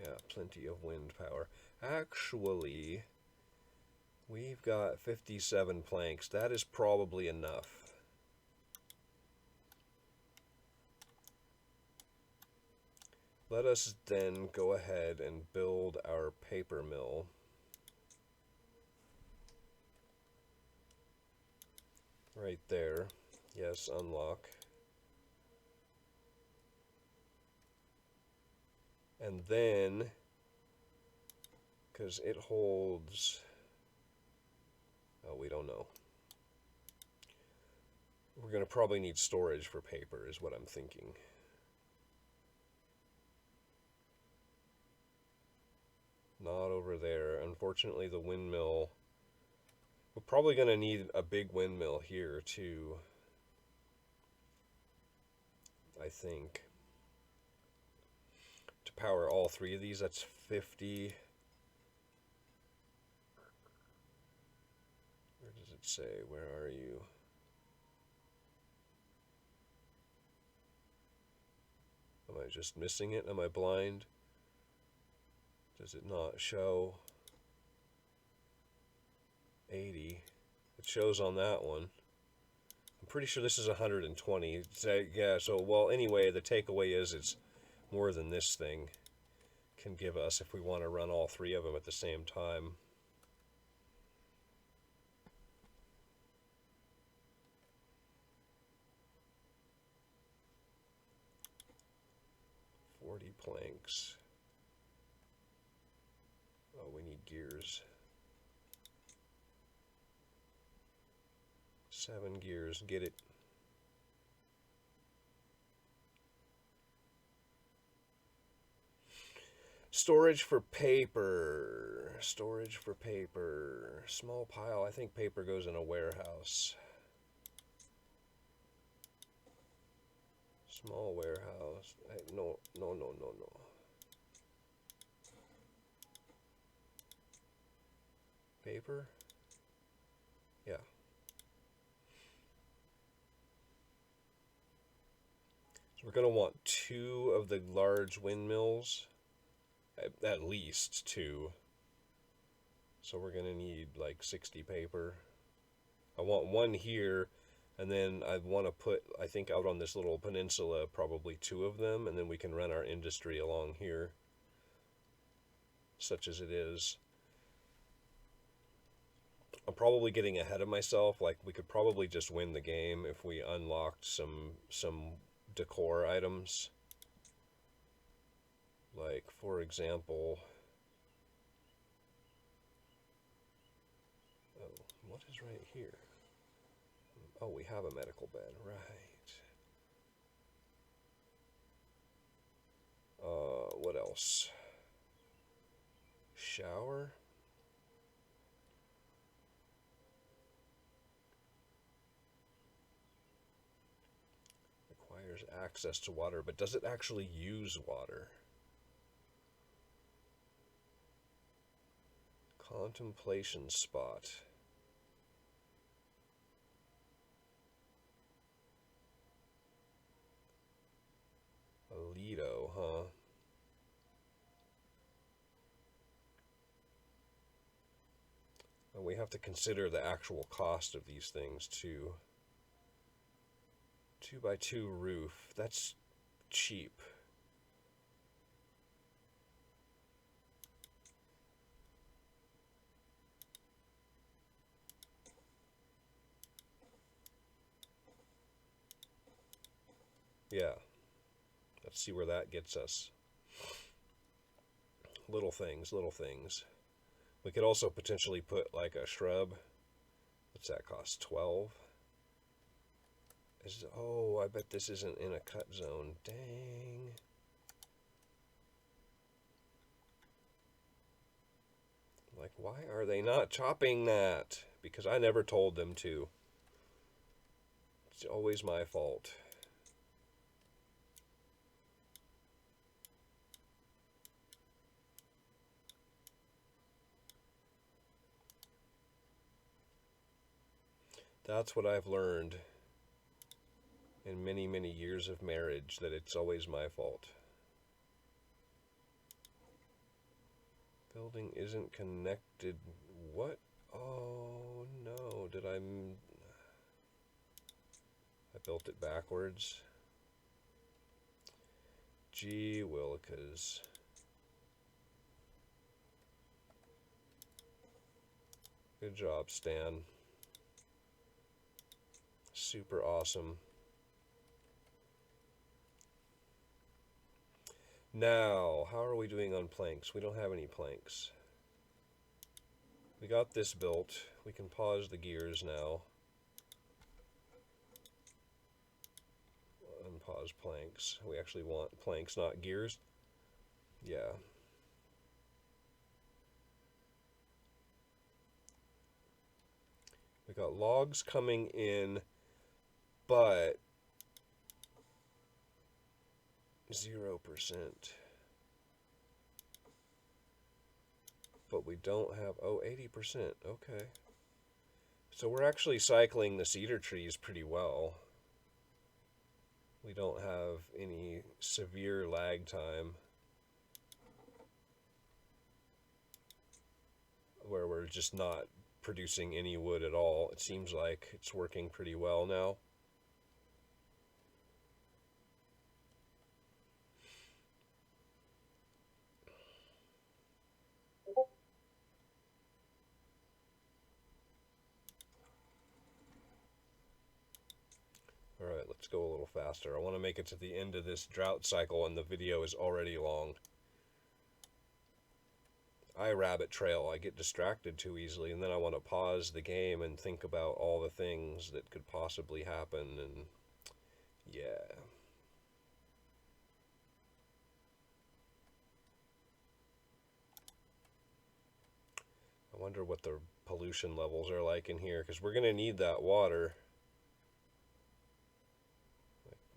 Yeah, plenty of wind power. Actually, we've got 57 planks. That is probably enough. Let us then go ahead and build our paper mill. Right there. Yes, unlock. And then, because it holds, oh, we don't know. We're going to probably need storage for paper is what I'm thinking. Not over there. Unfortunately, the windmill, we're probably going to need a big windmill here too, I think. to power all three of these. That's 50. Where does it say? Where are you? Am I just missing it? Am I blind? Does it not show 80? It shows on that one. I'm pretty sure this is 120. Yeah, so, well, anyway, the takeaway is it's more than this thing can give us if we want to run all three of them at the same time. Planks. Oh, we need gears. 7 gears. Get it. Storage for paper. Storage for paper. Small pile. I think paper goes in a warehouse. Small warehouse. No. Paper? Yeah. So we're going to want 2 of the large windmills. At least 2. So we're going to need like 60 paper. I want 1 here. And then I want to put, I think out on this little peninsula, probably 2 of them, and then we can run our industry along here, such as it is. I'm probably getting ahead of myself. Like, we could probably just win the game if we unlocked some decor items. Like, for example, oh, what is right here? Oh, we have a medical bed, right. What else? Shower? Requires access to water, but does it actually use water? Contemplation spot. Lido, huh? And we have to consider the actual cost of these things too. 2x2 roof, that's cheap. Yeah. Let's see where that gets us. Little things, little things. We could also potentially put like a shrub. What's that cost? 12? Oh, I bet this isn't in a cut zone. Dang. Like, why are they not chopping that? Because I never told them to. It's always my fault. That's what I've learned in many, many years of marriage, that it's always my fault. Building isn't connected. What? Oh, no. Did I built it backwards. Gee willikers. Good job, Stan. Super awesome. Now, how are we doing on planks? We don't have any planks. We got this built. We can pause the gears now. Unpause planks. We actually want planks, not gears. Yeah. We got logs coming in, but 0%. but we don't have, oh, 80%, okay. So we're actually cycling the cedar trees pretty well. We don't have any severe lag time where we're just not producing any wood at all. It seems like it's working pretty well now. Alright, let's go a little faster. I want to make it to the end of this drought cycle and the video is already long. I rabbit trail. I get distracted too easily, and then I want to pause the game and think about all the things that could possibly happen, and yeah. I wonder what the pollution levels are like in here, because we're going to need that water.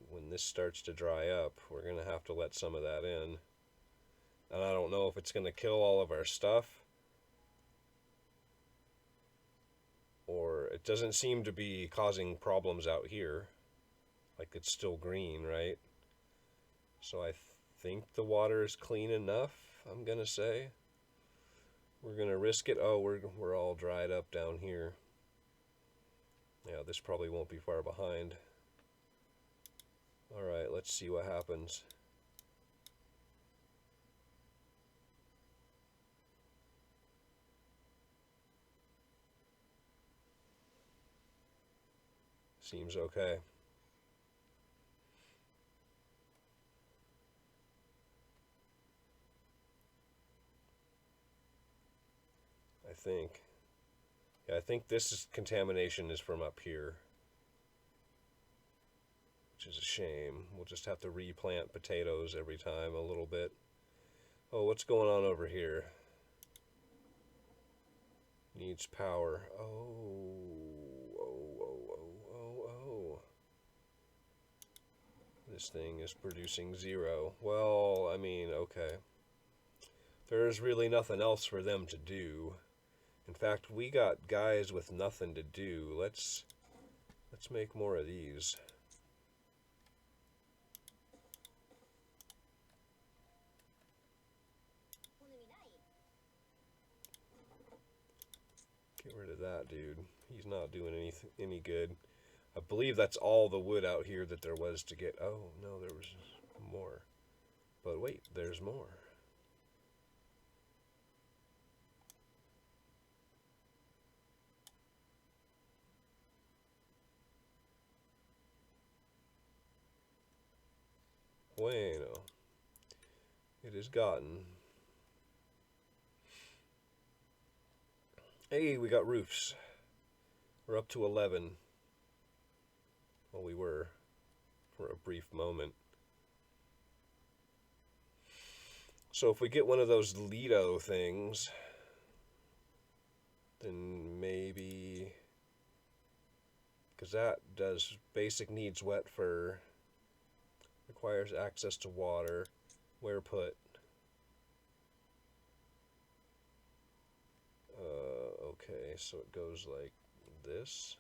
When this starts to dry up, we're going to have to let some of that in. And I don't know if it's going to kill all of our stuff, or it doesn't seem to be causing problems out here. Like, it's still green, right? So I think the water is clean enough, I'm going to say. We're going to risk it. Oh, we're all dried up down here. Yeah, this probably won't be far behind. Alright, let's see what happens. Seems okay. I think. Yeah, I think this contamination is from up here, which is a shame. We'll just have to replant potatoes every time a little bit. Oh, what's going on over here? Needs power. Oh. This thing is producing 0. Well, I mean, okay. There's really nothing else for them to do. In fact, we got guys with nothing to do. Let's make more of these. Get rid of that dude. He's not doing any good. I believe that's all the wood out here that there was to get. Oh, no, there was more. But wait, there's more. Bueno. It is gotten. Hey, we got roofs. We're up to 11. Well, we were for a brief moment. So if we get one of those Lido things, then maybe, because that does basic needs wet fur, requires access to water, where put? Okay, so it goes like this.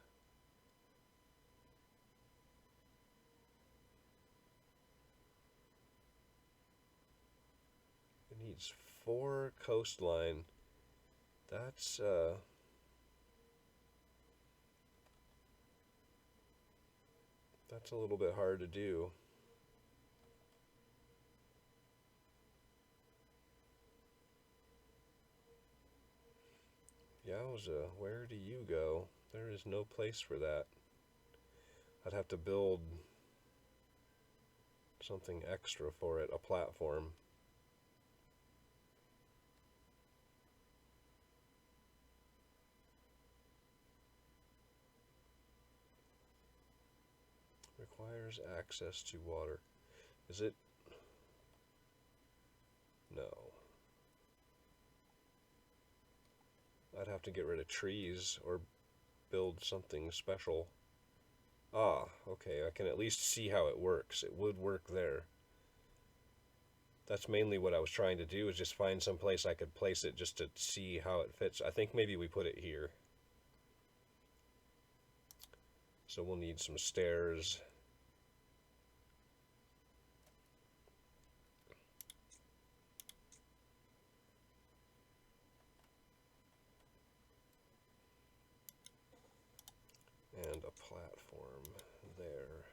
It needs 4 coastline. That's a little bit hard to do. Yowza, where do you go? There is no place for that. I'd have to build something extra for it, a platform. Requires access to water. Is it? No. I'd have to get rid of trees or build something special. Ah, okay, I can at least see how it works. It would work there. That's mainly what I was trying to do, is just find some place I could place it just to see how it fits. I think maybe we put it here. So we'll need some stairs. And a platform there.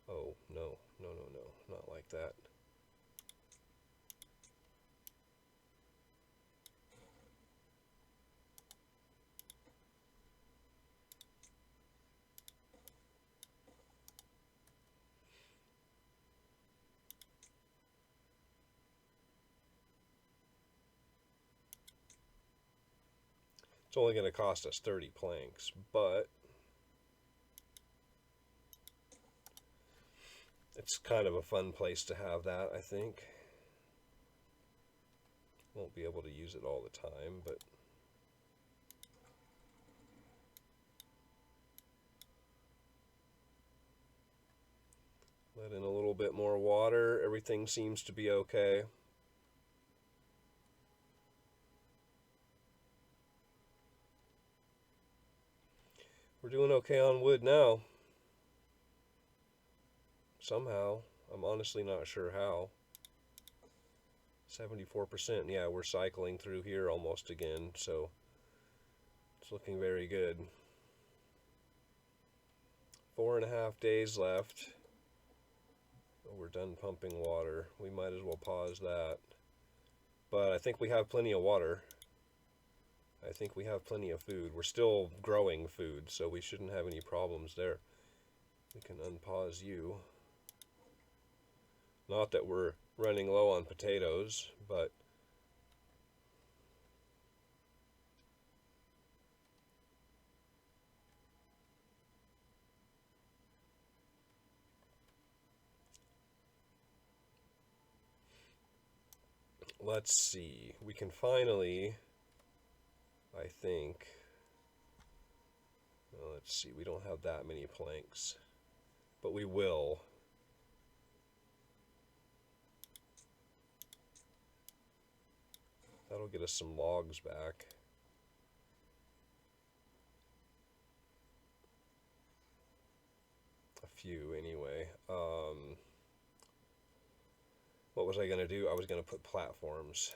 Oh, no, no, no, no, not like that. It's only going to cost us 30 planks, but it's kind of a fun place to have that, I think. Won't be able to use it all the time, but let in a little bit more water. Everything seems to be okay. We're doing okay on wood now. Somehow. I'm honestly not sure how. 74%. Yeah, we're cycling through here almost again, so it's looking very good. 4.5 days left. Oh, we're done pumping water. We might as well pause that. But I think we have plenty of water. I think we have plenty of food. We're still growing food, so we shouldn't have any problems there. We can unpause you. Not that we're running low on potatoes, but let's see. We can finally, I think, well, let's see, we don't have that many planks, but we will. That'll get us some logs back. A few, anyway. What was I going to do? I was going to put platforms.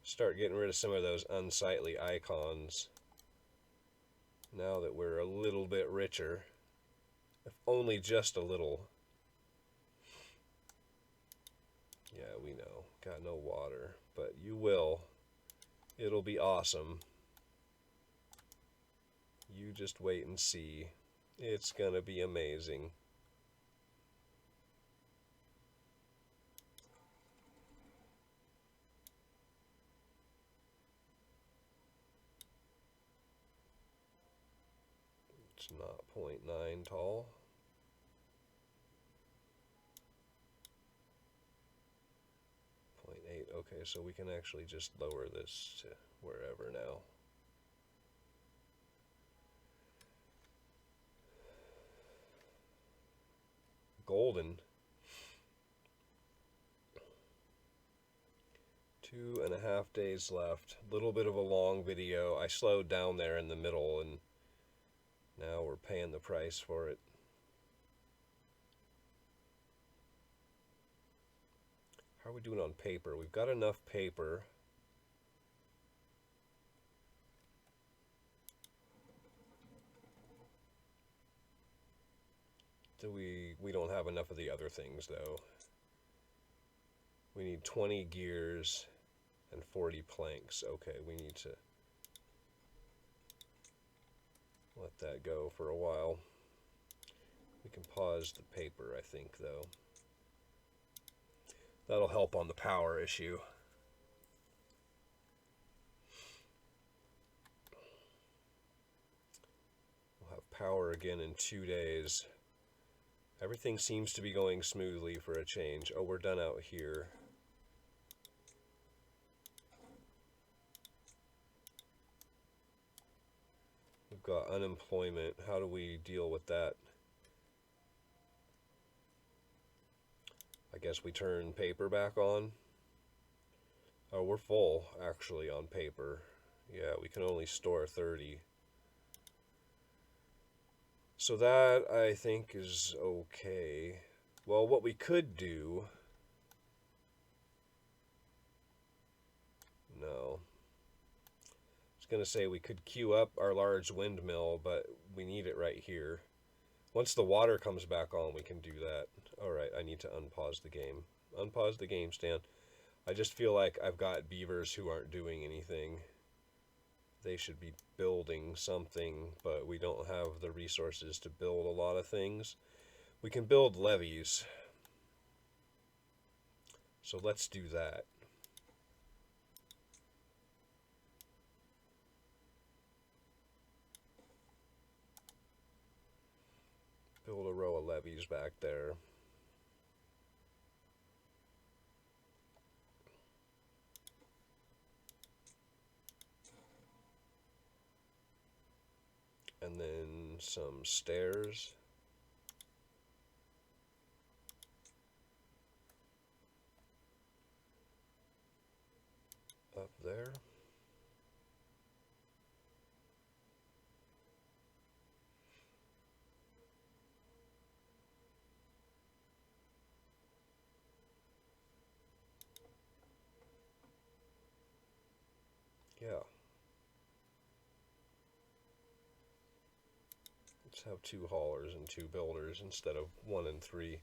Start getting rid of some of those unsightly icons now that we're a little bit richer. If only just a little. Yeah, we know. Got no water, but you will. It'll be awesome. You just wait and see. It's gonna be amazing. It's not 0.9 tall. Okay, so we can actually just lower this to wherever now. Golden. 2.5 days left. Little bit of a long video. I slowed down there in the middle, and now we're paying the price for it. How are we doing on paper? We've got enough paper. We don't have enough of the other things, though. We need 20 gears and 40 planks. Okay, we need to let that go for a while. We can pause the paper, I think, though. That'll help on the power issue. We'll have power again in 2 days. Everything seems to be going smoothly for a change. Oh, we're done out here. We've got unemployment. How do we deal with that? I guess we turn paper back on. Oh, we're full, actually, on paper. Yeah, we can only store 30. So that, I think, is okay. Well, what we could do... No. I was going to say we could queue up our large windmill, but we need it right here. Once the water comes back on, we can do that. Alright, I need to unpause the game. Unpause the game, Stan. I just feel like I've got beavers who aren't doing anything. They should be building something, but we don't have the resources to build a lot of things. We can build levees. So let's do that. Build a row of levees back there. And then some stairs. Up there. Yeah. Let's have 2 haulers and 2 builders instead of 1 and 3.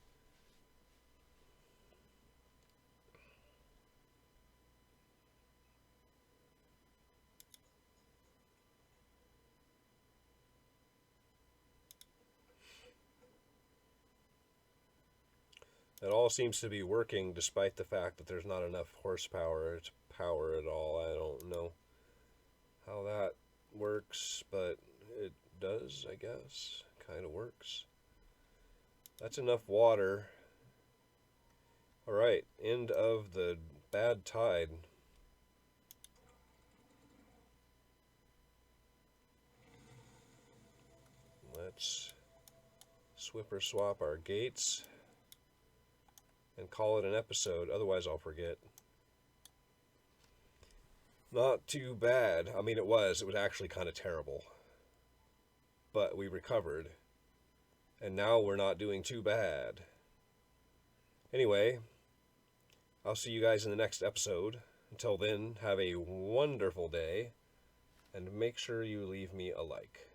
It all seems to be working despite the fact that there's not enough horsepower to power it all. I don't know how that works, but it does, I guess. Kind of works. That's enough water. Alright, end of the Badtide. Let's swipper swap our gates and call it an episode, otherwise I'll forget. Not too bad. I mean, it was actually kind of terrible. But we recovered. And now we're not doing too bad. Anyway, I'll see you guys in the next episode. Until then, have a wonderful day. And make sure you leave me a like.